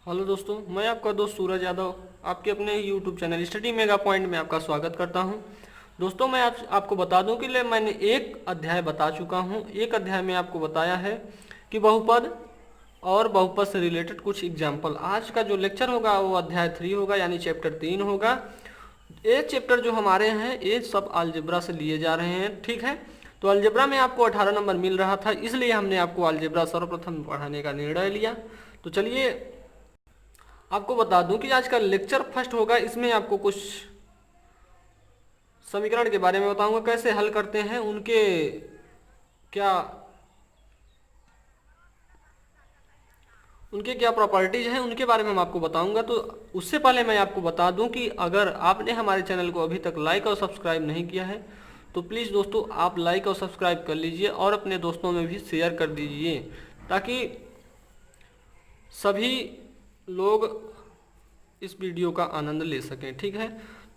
Hello दोस्तों, मैं आपका दोस्त सूरज यादव आपके अपने YouTube channel study mega point में आपका स्वागत करता हूं। दोस्तों, मैं आपको बता दूं कि मैंने एक अध्याय बता चुका हूं। एक अध्याय में आपको बताया है कि बहुपद और बहुपद से रिलेटेड कुछ एग्जाम्पल। आज का जो लेक्चर होगा वो अध्याय 3 होगा, यानी चैप्टर 3 होगा। ये चैप्टर जो हमारे हैं ये सब अलजेब्रा से लिए जा रहे हैं, ठीक है। तो अलजेब्रा में आपको 18 नंबर मिल रहा था, इसलिए हमने आपको अलजेब्रा सर्वप्रथम पढ़ाने का निर्णय लिया। तो चलिए आपको बता दूं कि आज का लेक्चर फर्स्ट होगा। इसमें आपको कुछ समीकरण के बारे में बताऊंगा, कैसे हल करते हैं, क्या उनके क्या प्रॉपर्टीज हैं, उनके बारे में मैं आपको बताऊंगा। तो उससे पहले मैं आपको बता दूं कि अगर आपने हमारे चैनल को अभी तक लाइक और सब्सक्राइब नहीं किया है तो प्लीज़ दोस्तों आप लाइक और सब्सक्राइब कर लीजिए और अपने दोस्तों में भी शेयर कर दीजिए, ताकि सभी लोग इस वीडियो का आनंद ले सकें, ठीक है।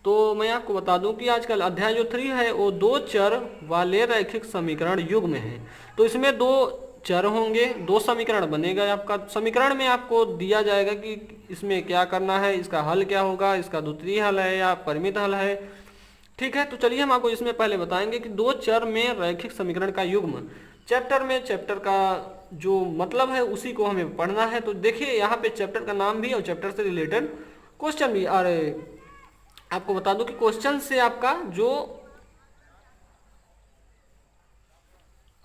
तो मैं आपको बता दूं कि आजकल अध्याय जो 3 है वो 2 चर वाले रैखिक समीकरण युग में है। तो इसमें 2 चर होंगे, 2 समीकरण बनेगा। आपका समीकरण में आपको दिया जाएगा कि इसमें क्या करना है, इसका हल क्या होगा, इसका द्वितीय हल है या परिमित हल है, ठीक है। तो चलिए हम आपको इसमें पहले बताएंगे कि 2 चर में रैखिक समीकरण का युग्म। चैप्टर का जो मतलब है उसी को हमें पढ़ना है। तो देखिए यहाँ पे चैप्टर का नाम भी और चैप्टर से रिलेटेड क्वेश्चन भी। अरे आपको बता दूं कि क्वेश्चन से आपका जो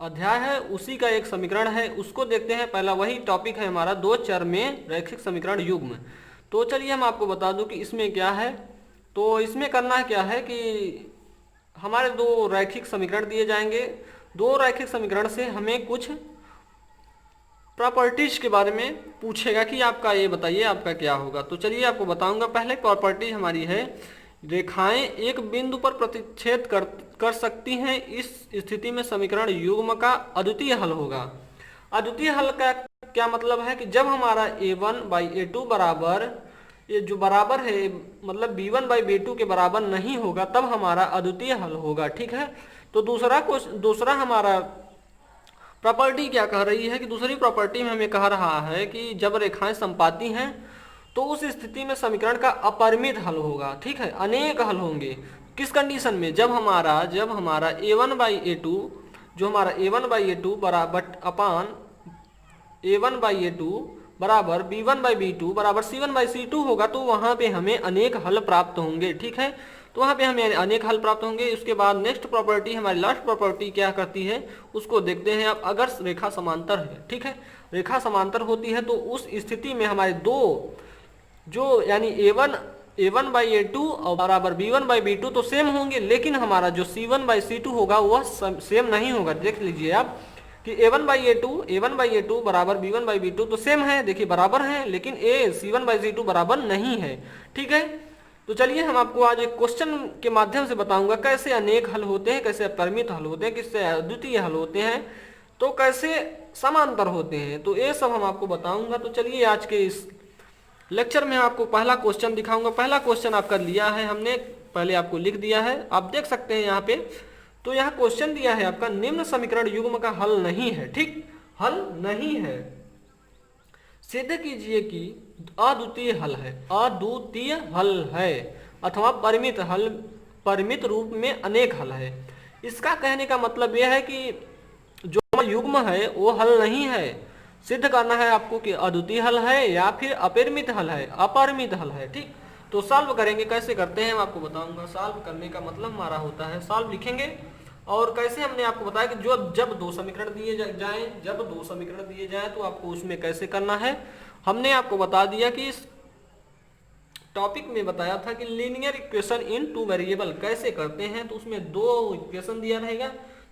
अध्याय है उसी का एक समीकरण है, उसको देखते हैं। पहला वही टॉपिक है हमारा, 2 चर में रैखिक समीकरण युग्म। तो चलिए हम आपको बता दूं कि इसमें क्या है। तो इसमें करना क्या है कि हमारे 2 रैखिक समीकरण दिए जाएंगे। 2 रैखिक समीकरण से हमें कुछ प्रॉपर्टीज के बारे में पूछेगा कि आपका ये बताइए आपका क्या होगा। तो चलिए आपको बताऊंगा। पहले प्रॉपर्टी हमारी है, रेखाएं एक बिंदु पर प्रतिच्छेद कर सकती हैं, इस स्थिति में समीकरण युग्म का अद्वितीय हल होगा। अद्वितीय हल का क्या मतलब है कि जब हमारा a1/a2 बराबर, ये जो बराबर है मतलब b1/b2 के बराबर नहीं होगा, तब हमारा अद्वितीय हल होगा, ठीक है। तो दूसरा हमारा प्रॉपर्टी क्या कह रही है कि दूसरी प्रॉपर्टी में हमें कह रहा है कि जब रेखाएं समपाती हैं तो उस स्थिति में समीकरण का अपरिमित हल होगा, ठीक है। अनेक हल होंगे। किस कंडीशन में? जब हमारा a1/a2, जो हमारा a1/a2 बराबर अपान a1/a2 बराबर b1/b2 बराबर c1/c2 होगा, तो वहां पे हमें अनेक हल प्राप्त होंगे, ठीक है। तो वहां पे हमें अनेक हल प्राप्त होंगे। उसके बाद नेक्स्ट प्रॉपर्टी, हमारी लास्ट प्रॉपर्टी क्या करती है उसको देखते हैं। अब अगर रेखा समांतर है, ठीक है, रेखा समांतर होती है तो उस स्थिति में हमारे 2 जो यानी a1/a2 और बराबर b1/b2 तो सेम होंगे, लेकिन हमारा जो c1/c2 होगा वह सेम नहीं होगा। देख लीजिए आप कि a1/a2 बराबर b1/b2 तो सेम है, देखिए बराबर है, लेकिन c1/c2 बराबर नहीं है, ठीक है। तो चलिए हम आपको आज एक क्वेश्चन के माध्यम से बताऊंगा कैसे अनेक हल होते हैं, कैसे अपरिमित हल होते हैं, किससे अद्वितीय हल होते हैं, तो कैसे समांतर होते हैं, तो ये सब हम आपको बताऊंगा। तो चलिए आज के इस लेक्चर में आपको पहला क्वेश्चन दिखाऊंगा। पहला क्वेश्चन आपका लिया है हमने, पहले आपको लिख दिया है, आप देख सकते हैं यहाँ पे। तो यहाँ क्वेश्चन दिया है आपका, निम्न समीकरण युग्म का हल नहीं है, ठीक, हल नहीं है, सिद्ध कीजिए कि अद्वितीय हल है, अद्वितीय हल है अथवा परिमित रूप में अनेक हल है। इसका कहने का मतलब यह है कि जो युग्म है वो हल नहीं है। सिद्ध करना है आपको कि अद्वितीय हल है या फिर अपरिमित हल है, अपरिमित हल है, ठीक। तो सॉल्व करेंगे, कैसे करते हैं मैं आपको बताऊंगा। सॉल्व करने का मतलब हमारा होता है, सॉल्व लिखेंगे और कैसे हमने आपको बताया कि जब 2 समीकरण दिए जाएं तो आपको उसमें कैसे करना है। हमने आपको बता दिया कि इस टॉपिक में बताया था कि लीनियर इक्वेशन इन 2 वेरिएबल कैसे करते हैं। तो उसमें 2 इक्वेशन दिया रहेगा,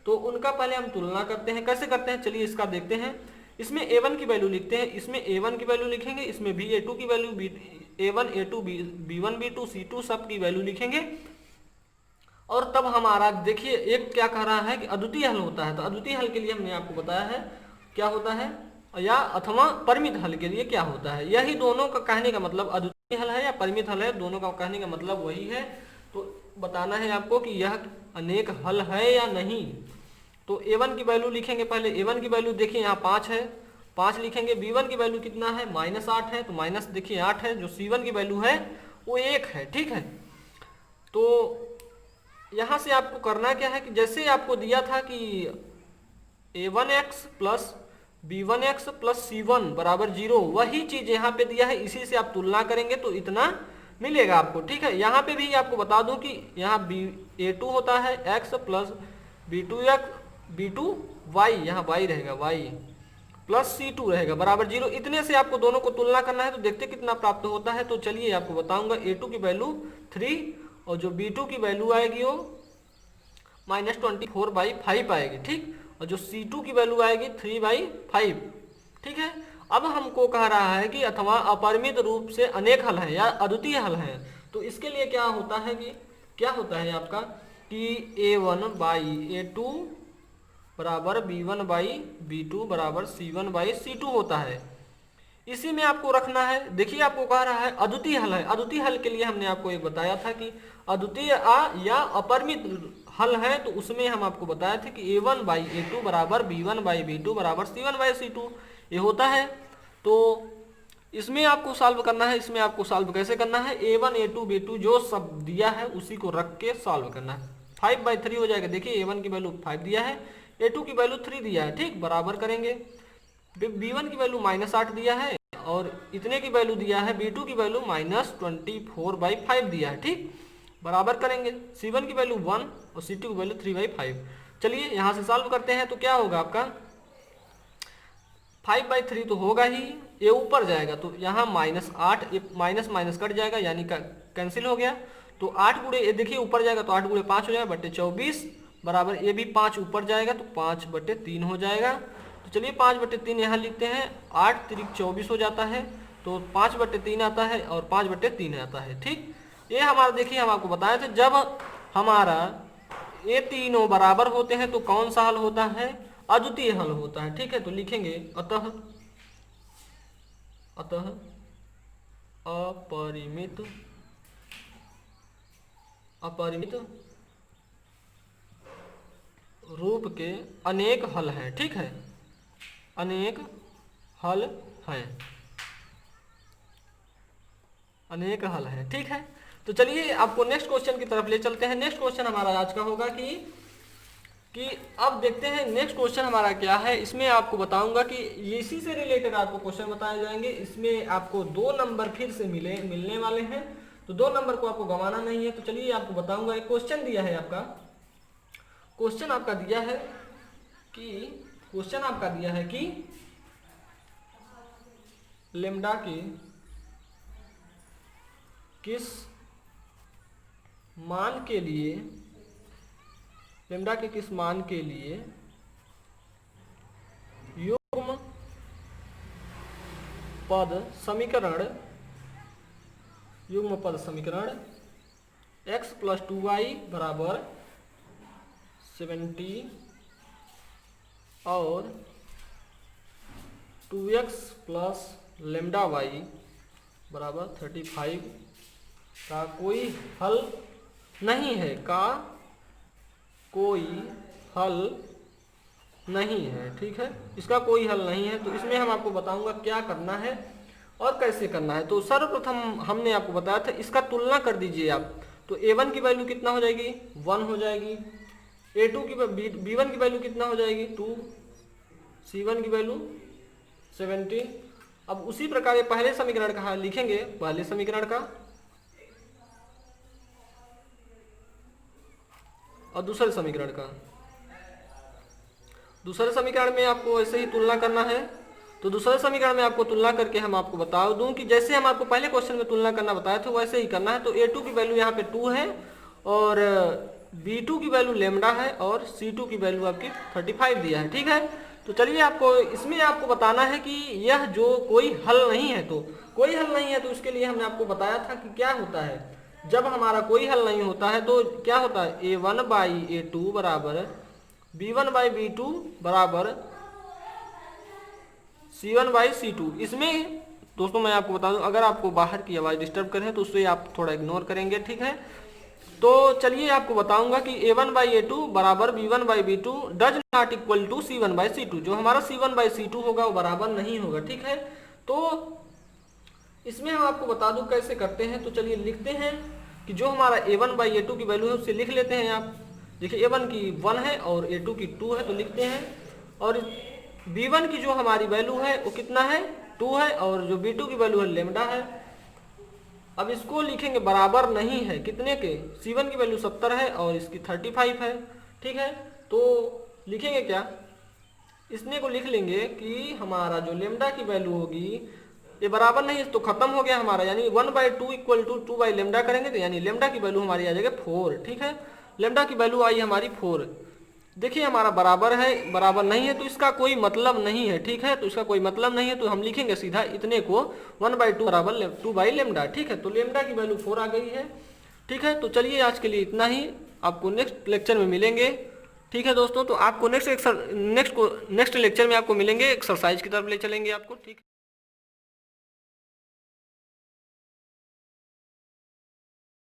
तो उनका पहले हम तुलना करते हैं। कैसे करते हैं चलिए इसका देखते हैं। इसमें a1 की वैल्यू लिखते हैं, इसमें a1 की वैल्यू लिखेंगे, इसमें a2 की value, a1 a2 b1 b2 c2 सब की वैल्यू लिखेंगे। और तब हमारा देखिए एक क्या कह रहा है कि अद्वितीय हल होता है। तो अद्वितीय हल के लिए हमने आपको बताया है क्या होता है, या अथवा परिमित हल के लिए क्या होता है। यही दोनों का कहने का मतलब, अद्वितीय हल है या परिमित हल है, दोनों का कहने का मतलब वही है। तो बताना है आपको कि यह अनेक हल है या नहीं। तो a1 की वैल्यू लिखेंगे, पहले a1 की वैल्यू देखिए यहाँ 5 है, 5 लिखेंगे। b1 की वैल्यू कितना है, -8 है, तो माइनस देखिए 8 है, जो c1 की वैल्यू है वो 1 है, ठीक है। तो यहाँ से आपको करना क्या है कि जैसे आपको दिया था कि a1x plus b1x plus c1 बराबर 0, वही चीज यहाँ पे दिया है, इसी से आप तुलना करेंगे तो इतना मिलेगा आपको, ठीक है। यहाँ पे भी आपको बता दूं कि यहाँ a2 होता है x प्लस b2y, यहाँ y रहेगा y प्लस c2 रहेगा बराबर 0। इतने से आपको दोनों को तुलना करना है, तो देखते कितना प्राप्त होता है। तो चलिए आपको बताऊंगा, a2 की वैल्यू 3 और जो b2 की वैल्यू आएगी वो -24/5 आएगी, ठीक। और जो c2 की वैल्यू आएगी 3/5, ठीक है। अब हमको कह रहा है कि अथवा अपरिमित रूप से अनेक हल है या अद्वितीय हल है, तो इसके लिए क्या होता है कि क्या होता है आपका कि a1/a2 बराबर b1/b2 बराबर c1/c2 होता है। इसी में आपको रखना है। देखिए आपको कह रहा है अद्वितीय हल है, अद्वितीय हल के लिए हमने आपको एक बताया था कि अद्वितीय या अपरिमित हल है, तो उसमें हम आपको बताए थे कि a1/a2 बराबर b1/b2 बराबर c1/c2 ये होता है। तो इसमें आपको सॉल्व करना है। इसमें आपको सॉल्व कैसे करना है, a1 a2 b2 जो सब दिया है उसी को रख के सॉल्व करना है। 5/3 हो जाएगा। देखिए a1 की वैल्यू 5 दिया है, a2 की वैल्यू 3 दिया है, ठीक। बराबर करेंगे, b1 की वैल्यू -8 दिया है और इतने की वैल्यू दिया है, b2 की वैल्यू -24/5 दिया है, ठीक। बराबर करेंगे, c1 की वैल्यू 1 और c2 की वैल्यू 3/5। चलिए यहाँ से सॉल्व करते हैं। तो क्या होगा आपका 5/3 तो होगा ही, ये ऊपर जाएगा तो यहाँ -8, ये माइनस माइनस कट जाएगा यानी कैंसिल हो गया। तो 8 गुणे ये देखिए ऊपर जाएगा तो 8 गुणे 5 हो जाएगा बटे 24 बराबर, ये भी 5 ऊपर जाएगा तो 5/3 हो जाएगा। तो चलिए 5/3 यहाँ लिखते हैं, 8 3 24 हो जाता है, तो 5/3 आता है और 5/3 आता है, ठीक। ये हमारा देखिए हम आपको बताए थे, जब हमारा ये तीनों बराबर होते हैं तो कौन सा हल होता है, अद्वितीय हल होता है, ठीक है। तो लिखेंगे अतः अपरिमित रूप के अनेक हल हैं, ठीक है, अनेक हल हैं, अनेक हल हैं, ठीक है। तो चलिए आपको नेक्स्ट क्वेश्चन की तरफ ले चलते हैं। नेक्स्ट क्वेश्चन हमारा आज का होगा कि अब देखते हैं नेक्स्ट क्वेश्चन हमारा क्या है। इसमें आपको बताऊंगा कि इसी से रिलेटेड आपको क्वेश्चन बताए जाएंगे। इसमें आपको 2 नंबर फिर से मिलने वाले हैं, तो 2 नंबर को आपको गंवाना नहीं है। तो चलिए आपको बताऊंगा, एक क्वेश्चन दिया है आपका, क्वेश्चन आपका दिया है कि लेम्डा के किस मान के लिए युग्म पद समीकरण x प्लस 2y बराबर 70 और 2x प्लस लेम्डा y बराबर 35 का कोई हल नहीं है, ठीक है। इसका कोई हल नहीं है। तो इसमें हम आपको बताऊंगा क्या करना है और कैसे करना है। तो सर्वप्रथम हमने आपको बताया था, इसका तुलना कर दीजिए आप। तो a1 की वैल्यू कितना हो जाएगी, 1 हो जाएगी, a2 की b1 की वैल्यू कितना हो जाएगी 2, c1 की वैल्यू 70। अब उसी प्रकार ये पहले समीकरण का लिखेंगे, पहले समीकरण का और दूसरे समीकरण में आपको ऐसे ही तुलना करना है। तो दूसरे समीकरण में आपको तुलना करके हम आपको बता दूं कि जैसे हम आपको पहले क्वेश्चन में तुलना करना बताए थे वैसे ही करना है। तो a2 की वैल्यू यहाँ पे 2 है और b2 की वैल्यू लेम्डा है और c2 की वैल्यू आपकी 35 दिया है, ठीक है। तो चलिए आपको इसमें आपको बताना है कि यह जो कोई हल नहीं है, तो कोई हल नहीं है तो इसके लिए हमने आपको बताया था कि क्या होता है, जब हमारा कोई हल नहीं होता है तो क्या होता है, a1/a2 बराबर b1/b2 बराबर c1/c2। इसमें दोस्तों मैं आपको बता दूं, अगर आपको बाहर की आवाज़ डिस्टर्ब करें तो उससे आप थोड़ा इग्नोर करेंगे, ठीक है। तो चलिए आपको बताऊंगा कि a1/a2 बराबर b1/b2 does not equal to c1/c2। जो हमारा c1/c2 होगा वो बराबर नहीं होगा, ठीक है। तो इसमें हम आपको बता दूं कैसे करते हैं। तो चलिए लिखते हैं कि जो हमारा a1/a2 की वैल्यू है उसे लिख लेते हैं। आप देखिए a1 की 1 है और a2 की 2 है, तो लिखते हैं। और b1 की जो हमारी वैल्यू है वो कितना है, 2 है, और जो b2 की वैल्यू है लेमडा है। अब इसको लिखेंगे बराबर नहीं है कितने के, c1 की वैल्यू 70 है और इसकी 35 है, ठीक है। तो लिखेंगे क्या, इसने को लिख लेंगे कि हमारा जो लेमडा की वैल्यू होगी ये बराबर नहीं है तो खत्म हो गया हमारा, यानी 1/2 इक्वल टू 2/लेमडा करेंगे तो यानी लेमडा की वैल्यू हमारी आ जाएगी 4, ठीक है। लेमडा की वैल्यू आई हमारी 4। देखिए हमारा बराबर है, बराबर नहीं है तो इसका कोई मतलब नहीं है, ठीक है। तो इसका कोई मतलब नहीं है तो हम लिखेंगे सीधा इतने को 1/2 बराबर 2/लेमडा, ठीक है। तो लेमडा की वैल्यू 4 आ गई है, ठीक है। तो चलिए आज के लिए इतना ही, आपको नेक्स्ट लेक्चर में मिलेंगे, ठीक है दोस्तों। तो आपको नेक्स्ट लेक्चर में आपको मिलेंगे, एक्सरसाइज की तरफ ले चलेंगे आपको, ठीक है।